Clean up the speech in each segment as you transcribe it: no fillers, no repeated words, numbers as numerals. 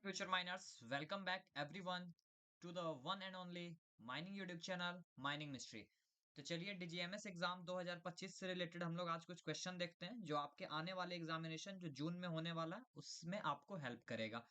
Future miners, welcome back everyone to the one and only mining YouTube channel Mining Mystery। तो चलिए DGMS exam 2025 से related हम लोग आज कुछ क्वेश्चन देखते हैं जो आपके आने वाले एग्जामिनेशन जो जून में होने वाला है उसमें आपको हेल्प करेगा।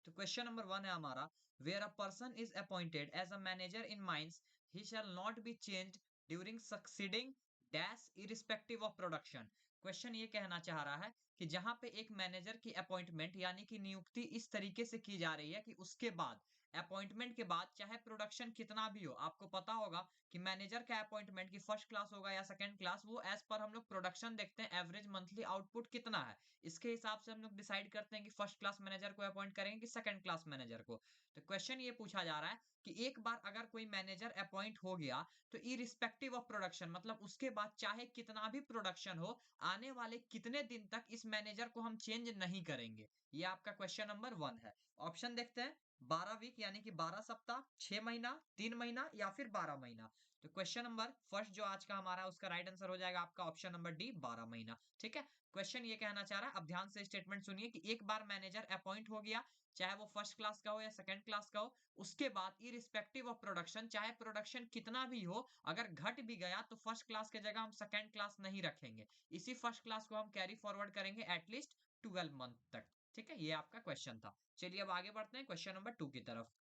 तो क्वेश्चन नंबर 1 है हमारा, where a person is appointed as a manager in mines he shall not be changed during succeeding dash irrespective of production. Question ये कहना चाह रहा है कि जहां पे एक मैनेजर की अपॉइंटमेंट यानी कि नियुक्ति इस तरीके से की जा रही है कि उसके बाद अपॉइंटमेंट के बाद चाहे प्रोडक्शन कितना भी हो, आपको पता होगा कि मैनेजर का अपॉइंटमेंट की फर्स्ट क्लास होगा या सेकंड क्लास, वो एज पर हम लोग प्रोडक्शन देखते हैं, एवरेज मंथली आउटपुट कितना है, इसके हिसाब से हम लोग डिसाइड करते हैं कि फर्स्ट क्लास मैनेजर को अपॉइंट करेंगे कि सेकंड क्लास मैनेजर को। तो क्वेश्चन ये पूछा जा रहा है कि एक बार अगर कोई मैनेजर अपॉइंट हो गया तो इरिस्पेक्टिव ऑफ प्रोडक्शन, मतलब उसके बाद चाहे कितना भी प्रोडक्शन हो, आने वाले कितने दिन तक इस मैनेजर को हम चेंज नहीं करेंगे। ये आपका क्वेश्चन नंबर 1 है। ऑप्शन देखते हैं, 12 वीक यानी कि 12 सप्ताह, 6 महीना, 3 महीना या फिर 12 महीना। तो क्वेश्चन नंबर फर्स्ट जो आज का हमारा उसका राइट आंसर हो जाएगा आपका ऑप्शन नंबर डी, 12 महीना। ठीक है। क्वेश्चन ये कहना चाह रहा है, अब ध्यान से स्टेटमेंट सुनिए कि एक बार मैनेजर अपॉइंट हो गया, चाहे वो फर्स्ट क्लास का हो या सेकंड क्लास का हो, उसके बाद इरिस्पेक्टिव ऑफ प्रोडक्शन, चाहे प्रोडक्शन कितना भी हो, अगर घट भी गया तो फर्स्ट क्लास की जगह हम सेकंड क्लास नहीं रखेंगे, इसी फर्स्ट क्लास को हम कैरी फॉरवर्ड करेंगे एटलीस्ट 12 मंथ तक। ठीक है, ये आपका क्वेश्चन था। चलिए अब आगे बढ़ते हैं क्वेश्चन नंबर 2 की तरफ।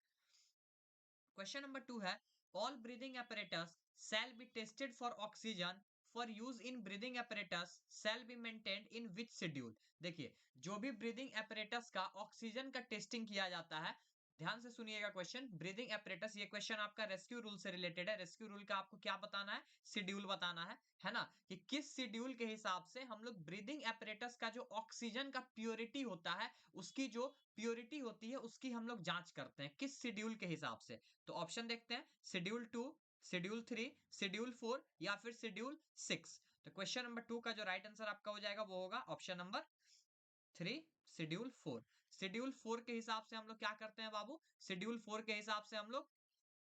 क्वेश्चन नंबर 2 है, all breathing apparatus shall be tested for oxygen for use in breathing apparatus shall be maintained in which schedule। देखिए, जो भी ब्रीदिंग apparatus का ऑक्सीजन का टेस्टिंग किया जाता है, ध्यान से सुनिएगा क्वेश्चन, ब्रीदिंग apparatus, ये क्वेश्चन आपका रेस्क्यू रूल से रिलेटेड है। रेस्क्यू रूल का आपको क्या बताना है, शेड्यूल बताना है ना, कि किस शेड्यूल के हिसाब से हम लोग ब्रीदिंग apparatus का जो ऑक्सीजन का प्योरिटी होता है, उसकी जो प्योरिटी होती है उसकी हम लोग जांच करते हैं, किस शेड्यूल के हिसाब से। तो ऑप्शन देखते हैं, शेड्यूल 2, शेड्यूल 3, शेड्यूल 4 या फिर शेड्यूल 6। तो क्वेश्चन नंबर 2 का जो राइट आंसर आपका हो जाएगा वो होगा ऑप्शन नंबर 3, शेड्यूल 4। शेड्यूल 4 के हिसाब से हम लोग क्या करते हैं बाबू, शेड्यूल 4 के हिसाब से हम लोग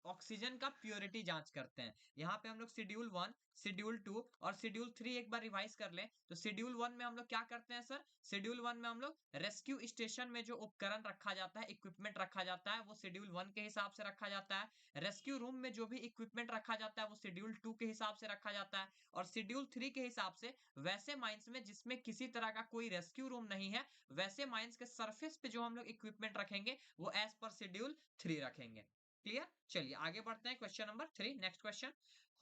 ऑक्सीजन का प्योरिटी जांच करते हैं। यहाँ पे हम लोग शेड्यूल 1, शेड्यूल 2 और शेड्यूल 3 एक बार रिवाइज कर लें तो शेड्यूल 1 में हम लोग क्या करते हैं सर, शेड्यूल 1 में हम लोग रेस्क्यू स्टेशन में जो उपकरण रखा जाता है, इक्विपमेंट रखा जाता है, वो शेड्यूल 1 के हिसाब से रखा जाता है। रेस्क्यू रूम में जो भी इक्विपमेंट रखा जाता है वो शेड्यूल 2 के हिसाब से रखा जाता है। और शेड्यूल 3 के हिसाब से वैसे माइंस में जिसमें किसी तरह का कोई रेस्क्यू रूम नहीं है, वैसे माइंस के सरफेस पे जो हम लोग इक्विपमेंट रखेंगे वो एज पर शेड्यूल 3 रखेंगे। क्लियर। चलिए आगे बढ़ते हैं question number 3, next question,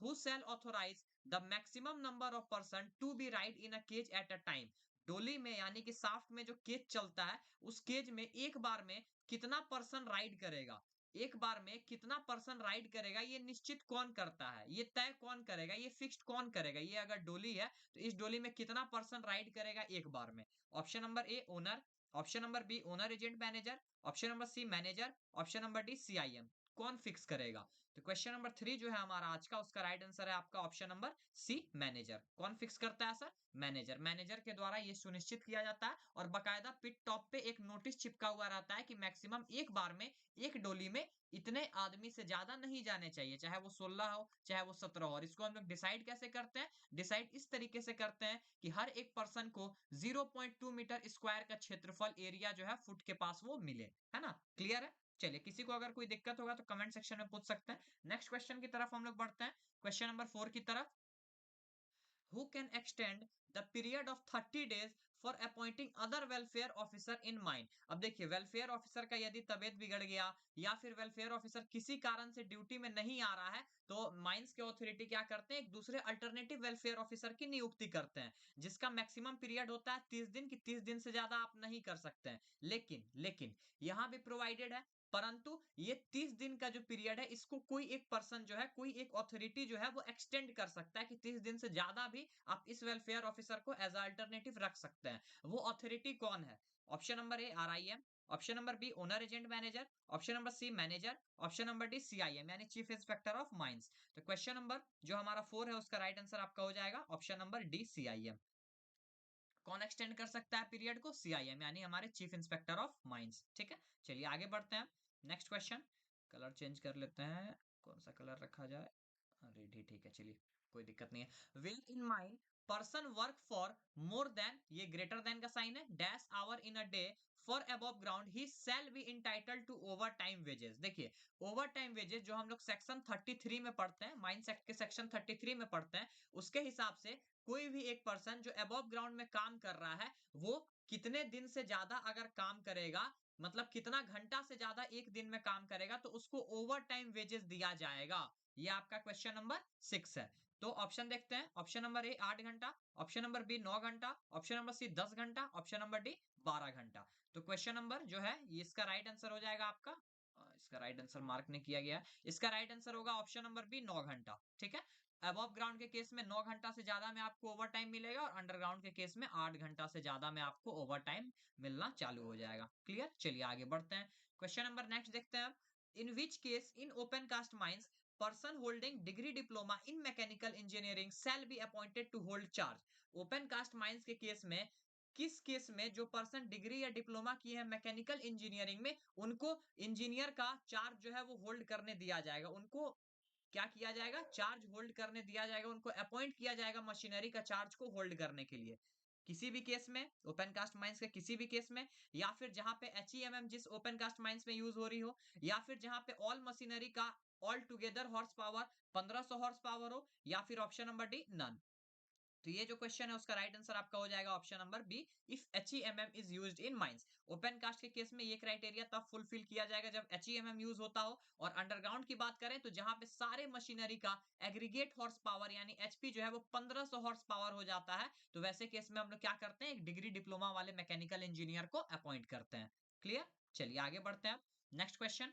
who shall authorise the maximum number of person to be ride in a cage at a time. डोली में यानी कि साफ्ट में जो केज चलता है, उस केज में एक बार में कितना पर्सन राइड करेगा, एक बार में कितना पर्सन राइड करेगा, ये निश्चित कौन करता है, ये तय कौन करेगा, ये फिक्स्ड कौन करेगा। ये अगर डोली है तो इस डोली में कितना पर्सन राइड करेगा एक बार में। Option number A owner, option number B owner agent manager, option number C manager, option number D CIM. कौन फिक्स करेगा। तो क्वेश्चन नंबर 3 जो है हमारा आज का, उसका राइट आंसर है आपका ऑप्शन नंबर सी मैनेजर। कौन फिक्स करता है सर, मैनेजर। मैनेजर के द्वारा ये सुनिश्चित किया जाता है और बकायदा पिट टॉप पे एक नोटिस चिपका हुआ रहता है कि मैक्सिमम एक बार में एक डोली में इतने आदमी से ज्यादा नहीं जाने चाहिए, चाहे वो 16 हो चाहे वो 17 हो। और इसको हम लोग डिसाइड कैसे करते हैं, डिसाइड इस तरीके से करते हैं कि हर एक पर्सन को 0.2 मीटर स्क्वायर का क्षेत्रफल एरिया जो है फुट के पास वो मिले, है ना। क्लियर है। चलिए, किसी को अगर कोई दिक्कत होगा तो कमेंट सेक्शन में पूछ सकते हैं। नेक्स्ट क्वेश्चन की तरफ हम लोग बढ़ते हैं, क्वेश्चन नंबर 4 की तरफ। Who can extend the period of 30 days for appointing other welfare officer in mine। अब देखिए, वेलफेयर ऑफिसर का यदि तबियत बिगड़ गया या फिर वेलफेयर ऑफिसर किसी कारण से ड्यूटी में नहीं आ रहा है, तो माइंस के अथॉरिटी क्या करते हैं, एक दूसरे अल्टरनेटिव वेलफेयर ऑफिसर की नियुक्ति करते हैं, जिसका मैक्सिमम पीरियड होता है 30 दिन की, 30 दिन से ज्यादा आप नहीं कर सकते हैं। लेकिन लेकिन यहाँ भी प्रोवाइडेड है, परंतु ये 30 दिन का जो पीरियड है इसको कोई एक पर्सन जो है, कोई एक अथॉरिटी जो है वो एक्सटेंड कर सकता है कि 30 दिन से ज्यादा भी आप इस वेलफेयर ऑफिसर को एज अल्टरनेटिव रख सकते हैं। वो अथॉरिटी कौन है। Option number A RIM, option number B owner agent manager, option number C manager, option number D CIM यानी चीफ इंस्पेक्टर ऑफ माइंस। तो क्वेश्चन नंबर जो हमारा 4 है उसका राइट आंसर आपका हो जाएगा ऑप्शन नंबर डी सीआईएम। कौन एक्सटेंड कर सकता है पीरियड को, सीआईएम यानी हमारे चीफ इंस्पेक्टर ऑफ माइंस। ठीक है। चलिए आगे बढ़ते हैं, नेक्स्ट क्वेश्चन। कलर चेंज कर लेते हैं, कौन सा कलर रखा जाए, रेड ही ठीक है। चलिए, कोई दिक्कत नहीं है। Where in mind person work for more than, ये ग्रेटर देन का साइन है, dash hour in a day for above ground, he shall be entitled to over time wages. देखिए ओवर टाइम वेजेस जो हम लोग सेक्शन 33 में पढ़ते हैं, माइंस एक्ट के सेक्शन 33 में पढ़ते हैं, उसके हिसाब से कोई भी एक पर्सन जो अबव ग्राउंड में काम कर रहा है, वो कितने दिन से ज्यादा अगर काम करेगा, मतलब कितना घंटा से ज्यादा एक दिन में काम करेगा, तो उसको ओवर टाइम वेजेस दिया जाएगा। ये आपका क्वेश्चन नंबर 6 है। तो ऑप्शन देखते हैं। ऑप्शन नंबर ए 8 घंटा, ऑप्शन नंबर बी 9 घंटा, ऑप्शन नंबर सी 10 घंटा, ऑप्शन नंबर डी 12 घंटा। तो क्वेश्चन नंबर जो है ये इसका राइट आंसर हो जाएगा आपका, इसका राइट आंसर मार्क नहीं किया गया है, इसका राइट आंसर होगा ऑप्शन नंबर बी 9 घंटा। ठीक है, अबव ग्राउंड के केस में 9 घंटा से ज्यादा में आपको ओवर टाइम मिलेगा, और अंडरग्राउंड के केस में 8 घंटा से ज्यादा में आपको ओवर टाइम मिलना चालू हो जाएगा। क्लियर, चलिए आगे बढ़ते हैं। क्वेश्चन नंबर नेक्स्ट देखते हैं। In which case in open cast mines person holding degree diploma in mechanical engineering shall be appointed to hold charge. Open cast mines के केस में, किस केस में जो पर्सन डिग्री या डिप्लोमा की है मैकेनिकल इंजीनियरिंग में, उनको इंजीनियर का चार्ज जो है वो होल्ड करने दिया जाएगा, उनको क्या किया जाएगा, चार्ज होल्ड करने दिया जाएगा, उनको अपॉइंट किया जाएगा मशीनरी का चार्ज को होल्ड करने के लिए। किसी भी केस में, ओपन कास्ट माइंस के किसी भी केस में, या फिर जहां पे एचईएमएम जिस ओपन कास्ट माइंस में यूज हो रही हो, या फिर जहां पे ऑल मशीनरी का all together horse power 1500 horse power हो, या फिर ऑप्शन नंबर डी नन। तो ये जो क्वेश्चन है उसका राइट आंसर आपका हो जाएगा option number B, if HEMM is used in mines. Open cast के केस में ये क्राइटेरिया तब फुलफिल किया जाएगा जब एचईएमएम यूज होता हो। और अंडरग्राउंड की बात करें तो जहां पे सारे मशीनरी का एग्रीगेट हॉर्स पावर यानी एचपी जो है वो 1500 हॉर्स पावर हो जाता है, तो वैसे केस में हम लोग क्या करते हैं, एक डिग्री डिप्लोमा वाले मैकेनिकल इंजीनियर को अपॉइंट करते हैं। क्लियर, चलिए आगे बढ़ते हैं। Next question.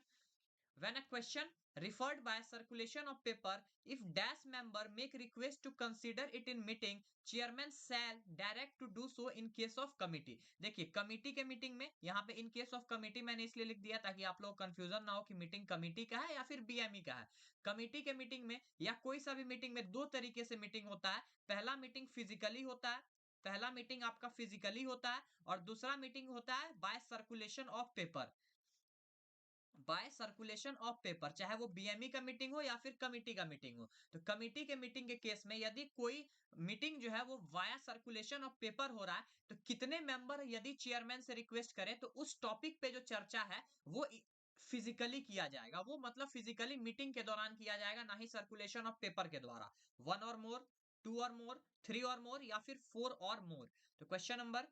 When a question referred by circulation of paper, if dash member make request to consider it in meeting, chairman shall direct to do so in case of committee। देखिए committee के meeting में, यहाँ पे in case of committee मैंने इसलिए लिख दिया ताकि आप लोग कंफ्यूजन ना हो कि मीटिंग कमिटी का है या फिर बीएमई का है। कमिटी के मीटिंग में या कोई सा भी मीटिंग में दो तरीके से मीटिंग होता है। पहला मीटिंग फिजिकली होता है, पहला मीटिंग आपका फिजिकली होता है, और दूसरा मीटिंग होता है by circulation of paper. By circulation of paper, चाहे वो बीएमई का मीटिंग हो या फिर कमिटी का मीटिंग हो। तो कमिटी के मीटिंग के केस में यदि कोई मीटिंग जो है वो वाया सर्कुलेशन ऑफ पेपर हो रहा है, तो कितने मेंबर यदि चेयरमैन से रिक्वेस्ट करें तो उस टॉपिक पे जो चर्चा है वो फिजिकली किया जाएगा, वो मतलब फिजिकली मीटिंग के दौरान किया जाएगा, ना ही सर्कुलेशन ऑफ पेपर के द्वारा। वन और मोर, टू और मोर, थ्री और मोर, या फिर फोर और मोर। तो क्वेश्चन नंबर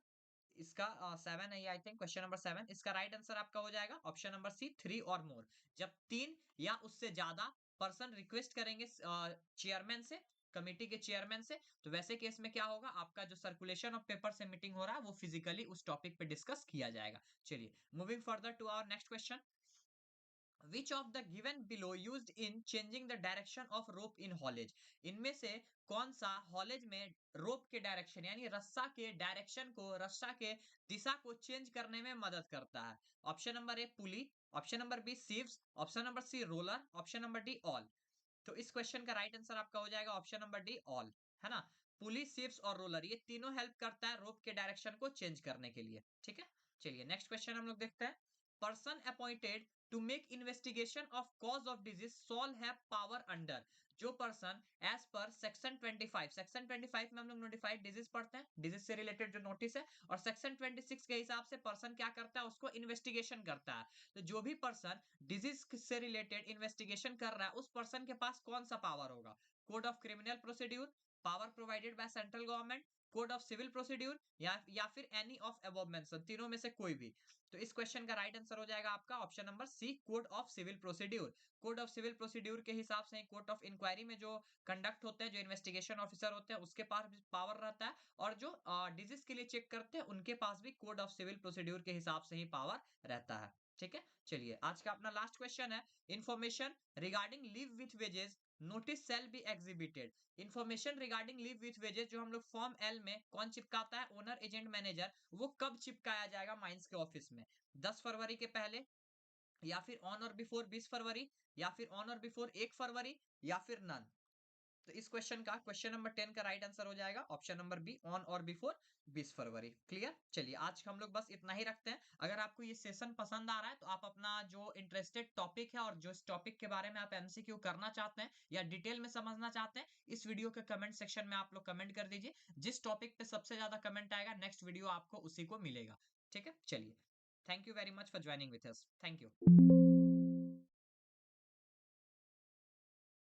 इसका 7 है ये, आई थिंक क्वेश्चन नंबर 7, इसका राइट आंसर आपका हो जाएगा ऑप्शन नंबर सी, थ्री और मोर। जब तीन या उससे ज्यादा पर्सन रिक्वेस्ट करेंगे चेयरमैन से, कमेटी के चेयरमैन से, तो वैसे केस में क्या होगा, आपका जो सर्कुलेशन ऑफ पेपर से मीटिंग हो रहा है वो फिजिकली उस टॉपिक पे डिस्कस किया जाएगा। चलिए moving further to our next question. Which of the given below used in changing the direction of rope in haulage? इनमें से कौन सा हॉलेज में रोप के डायरेक्शन यानी रस्सा के डायरेक्शन को, रस्सा के दिशा को चेंज करने में मदद करता है? Option number A pulley, option number B sheaves, option number C roller, option number D all. तो इस क्वेश्चन का राइट आंसर आपका हो जाएगा ऑप्शन नंबर डी ऑल, है ना। पुली, सीव्स और रोलर ये तीनों हेल्प करता है रोप के डायरेक्शन को चेंज करने के लिए। ठीक है, चलिए नेक्स्ट क्वेश्चन हम लोग देखते हैं। Person appointed to make investigation of cause of disease shall have power under. जो person as per section 25, section 25 में हम लोग नोटिफाइड डिजीज पढ़ते हैं, डिजीज से रिलेटेड जो नोटिस है, और सेक्शन 26 के हिसाब से पर्सन क्या करता है, उसको इन्वेस्टिगेशन करता है। तो जो भी पर्सन डिजीज से रिलेटेड इन्वेस्टिगेशन कर रहा है उस पर्सन के पास कौन सा पावर होगा? Code of criminal procedure, power provided by central government, code of civil procedure, या फिर एनी ऑफ अबव मेंशन, तीनों में से कोई भी। तो इस क्वेश्चन का राइट आंसर हो जाएगा आपका option number C, code of civil procedure. Code of civil procedure के हिसाब से कोर्ट ऑफ इंक्वायरी में जो कंडक्ट होते हैं, जो इन्वेस्टिगेशन ऑफिसर होते हैं उसके पास भी पावर रहता है, और जो डिजीज के लिए चेक करते हैं उनके पास भी कोड ऑफ सिविल प्रोसीड्यूर के हिसाब से ही पावर रहता है। ठीक है, चलिए आज का अपना लास्ट क्वेश्चन है, information regarding leave with wages notice shall be exhibited. Information regarding leave with wages जो हम लोग फॉर्म एल में कौन चिपकाता है, ओनर एजेंट मैनेजर, वो कब चिपकाया जाएगा माइंस के ऑफिस में? 10 फरवरी के पहले, या फिर ऑन और बिफोर 20 फरवरी, या फिर ऑन और बिफोर 1 फरवरी, या फिर नन। तो इस क्वेश्चन का क्वेश्चन नंबर 10 का राइट आंसर हो जाएगा ऑप्शन नंबर बी, ऑन और बिफोर 20 फरवरी। क्लियर? चलिए आज हम लोग बस इतना ही रखते हैं। अगर आपको ये सेशन पसंद आ रहा है तो आप अपना जो इंटरेस्टेड टॉपिक है और जो इस टॉपिक के बारे में आप एमसीक्यू करना चाहते हैं या डिटेल में समझना चाहते हैं, इस वीडियो के कमेंट सेक्शन में आप लोग कमेंट कर दीजिए। जिस टॉपिक पे सबसे ज्यादा कमेंट आएगा नेक्स्ट वीडियो आपको उसी को मिलेगा। ठीक है? चलिए, thank you very much for joining with us. Thank you.